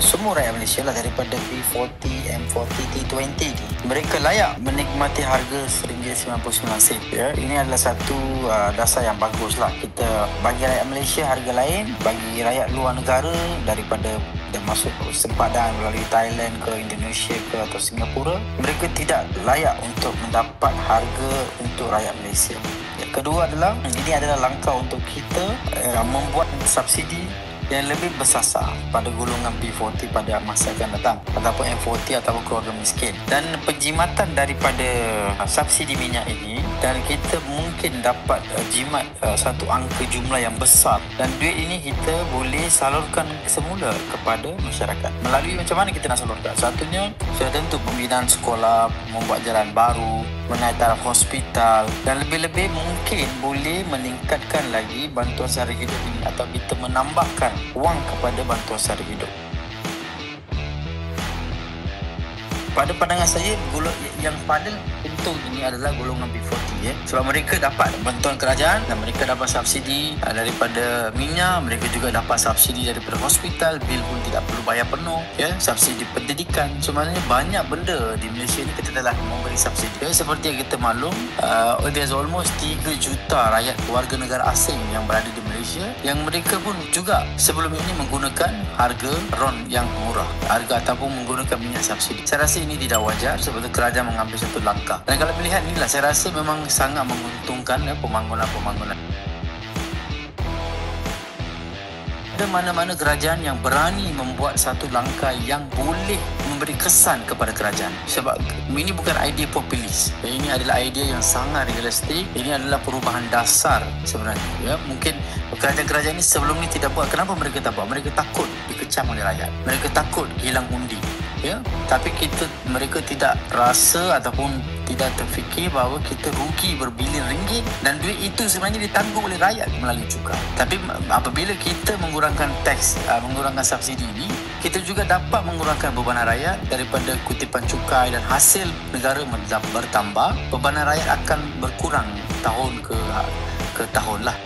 semua rakyat Malaysia lah, daripada B40, M40, T20 ni, mereka layak menikmati harga RM1.99. Ya. Ini adalah satu dasar yang bagus lah. Kita bagi rakyat Malaysia harga lain, bagi rakyat luar negara daripada masuk sempadan melalui Thailand ke Indonesia ke atau Singapura, mereka tidak layak untuk mendapat harga untuk rakyat Malaysia. Yang kedua adalah, ini adalah langkah untuk kita membuat subsidi yang lebih bersasar pada golongan B40 pada masa akan datang, ataupun M40 ataupun keluarga miskin. Dan penjimatan daripada subsidi minyak ini, dan kita mungkin dapat jimat satu angka jumlah yang besar, dan duit ini kita boleh salurkan semula kepada masyarakat. Melalui macam mana kita nak salurkan? Satunya, sudah tentu pembinaan sekolah, membuat jalan baru, menaik taraf hospital, dan lebih-lebih mungkin boleh meningkatkan lagi bantuan sehari hidup ini, atau kita menambahkan wang kepada bantuan sehari hidup. Pada pandangan saya, yang paling untung ini adalah golongan B40, ya. Sebab mereka dapat bantuan kerajaan dan mereka dapat subsidi daripada minyak, mereka juga dapat subsidi daripada hospital, bil pun tidak perlu bayar penuh, ya. Subsidi pendidikan. Sebenarnya banyak benda di Malaysia ni kita telah memberi subsidi. Ya, seperti yang kita maklum, there's almost 3 juta rakyat warga negara asing yang berada di Malaysia, yang mereka pun juga sebelum ini menggunakan harga RON yang murah, harga ataupun menggunakan minyak subsidi. Saya rasa ini tidak wajar sebab kerajaan mengambil satu langkah. Dan kalau pilihan inilah, saya rasa memang sangat menguntungkan pembangunan. Ada mana-mana kerajaan yang berani membuat satu langkah yang boleh memberi kesan kepada kerajaan. Sebab ini bukan idea populis. Ini adalah idea yang sangat realistik. Ini adalah perubahan dasar sebenarnya. Ya, mungkin kerajaan-kerajaan ini sebelum ini tidak buat. Kenapa mereka tak buat? Mereka takut dikecam oleh rakyat. Mereka takut hilang undi. Ya, tapi mereka tidak rasa ataupun tidak terfikir bahawa kita rugi berbilion ringgit dan duit itu sebenarnya ditanggung oleh rakyat melalui cukai. Tapi apabila kita mengurangkan teks, mengurangkan subsidi ini, kita juga dapat mengurangkan bebanan rakyat daripada kutipan cukai, dan hasil negara bertambah, bebanan rakyat akan berkurang tahun ke tahun lah.